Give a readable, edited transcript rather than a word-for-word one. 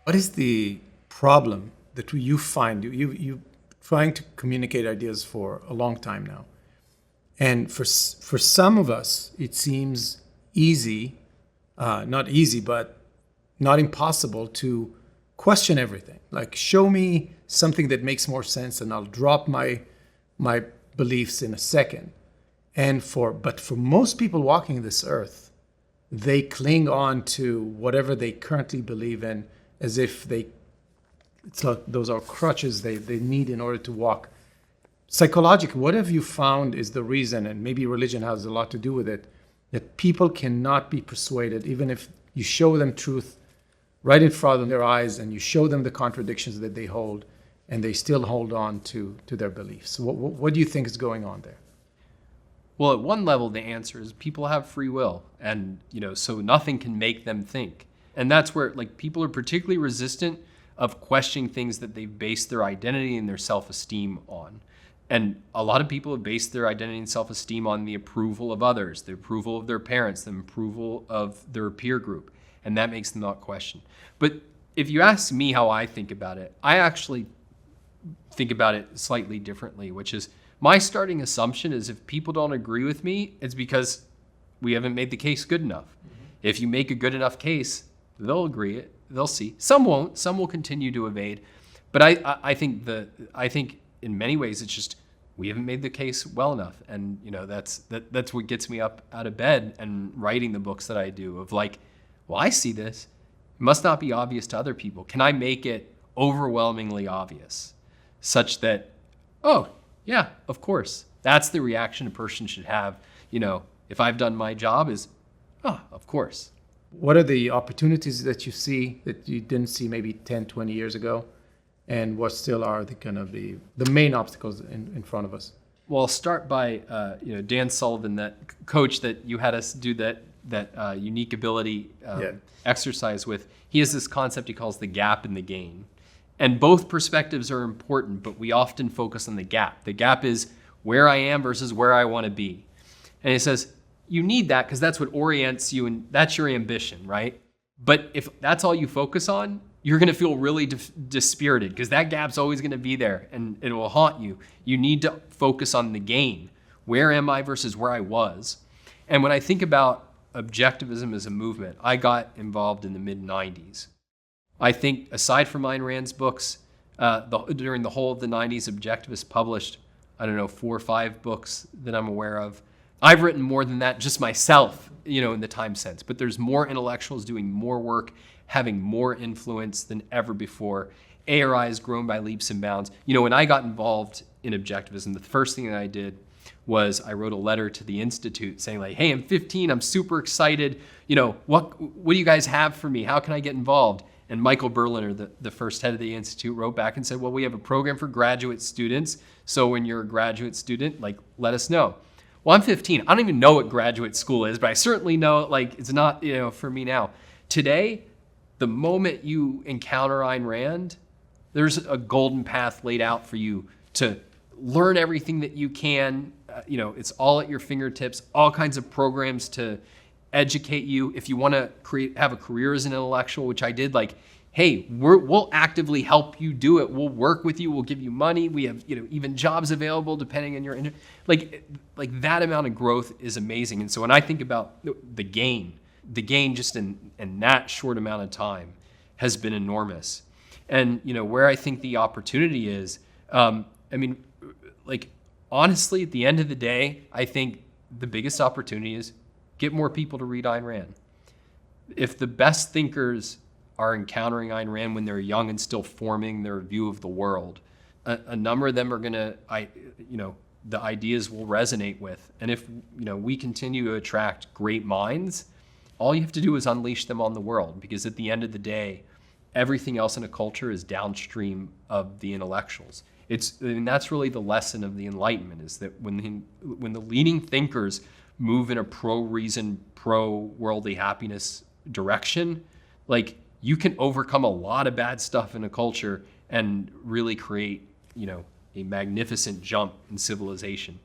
What is the problem that you find? You trying to communicate ideas for a long time now. And for some of us, it seems easy, not easy, but not impossible to question everything. Like, show me something that makes more sense and I'll drop my beliefs in a second. But for most people walking this earth, they cling on to whatever they currently believe in as if it's like those are crutches they need in order to walk. Psychologically, what have you found is the reason, and maybe religion has a lot to do with it, that people cannot be persuaded, even if you show them truth right in front of their eyes and you show them the contradictions that they hold, and they still hold on to their beliefs. What do you think is going on there? Well, at one level, the answer is people have free will, and so nothing can make them think. And that's where people are particularly resistant of questioning things that they've based their identity and their self-esteem on. And a lot of people have based their identity and self-esteem on the approval of others, the approval of their parents, the approval of their peer group, and that makes them not question. But if you ask me how I think about it, I actually think about it slightly differently, which is my starting assumption is if people don't agree with me, it's because we haven't made the case good enough. Mm-hmm. If you make a good enough case, they'll agree. They'll see. Some won't. Some will continue to evade. But I think in many ways it's just we haven't made the case well enough, and that's what gets me up out of bed and writing the books that I do. Of I see this. It must not be obvious to other people. Can I make it overwhelmingly obvious, such that, oh yeah, of course, that's the reaction a person should have. If I've done my job, is of course. What are the opportunities that you see that you didn't see maybe 10, 20 years ago? And what still are the main obstacles in front of us? Well, I'll start by Dan Sullivan, that coach that you had us do that unique ability exercise with. He has this concept he calls the gap and the gain. And both perspectives are important, but we often focus on the gap. The gap is where I am versus where I want to be. And he says, you need that because that's what orients you and that's your ambition, right? But if that's all you focus on, you're going to feel really dispirited because that gap's always going to be there and it will haunt you. You need to focus on the gain. Where am I versus where I was? And when I think about objectivism as a movement, I got involved in the mid-90s. I think aside from Ayn Rand's books, during the whole of the 90s, objectivists published, 4 or 5 books that I'm aware of. I've written more than that just myself, in the time sense, but there's more intellectuals doing more work, having more influence than ever before. ARI has grown by leaps and bounds. When I got involved in objectivism, the first thing that I did was I wrote a letter to the Institute saying hey, I'm 15, I'm super excited. What do you guys have for me? How can I get involved? And Michael Berliner, the first head of the Institute, wrote back and said, well, we have a program for graduate students. So when you're a graduate student, let us know. Well, I'm 15. I don't even know what graduate school is, but I certainly know it's not, for me now. Today, the moment you encounter Ayn Rand, there's a golden path laid out for you to learn everything that you can. It's all at your fingertips, all kinds of programs to educate you. If you want to have a career as an intellectual, which I did, hey, we'll actively help you do it. We'll work with you. We'll give you money. We have, even jobs available depending on your, that amount of growth is amazing. And so when I think about the gain just in that short amount of time has been enormous. And, where I think the opportunity is, honestly, at the end of the day, I think the biggest opportunity is get more people to read Ayn Rand. If the best thinkers are encountering Ayn Rand when they're young and still forming their view of the world, a number of them are going to, the ideas will resonate with. And if, we continue to attract great minds, all you have to do is unleash them on the world, because at the end of the day, everything else in a culture is downstream of the intellectuals. That's really the lesson of the Enlightenment, is that when the leading thinkers move in a pro-reason, pro-worldly happiness direction, you can overcome a lot of bad stuff in a culture and really create, a magnificent jump in civilization.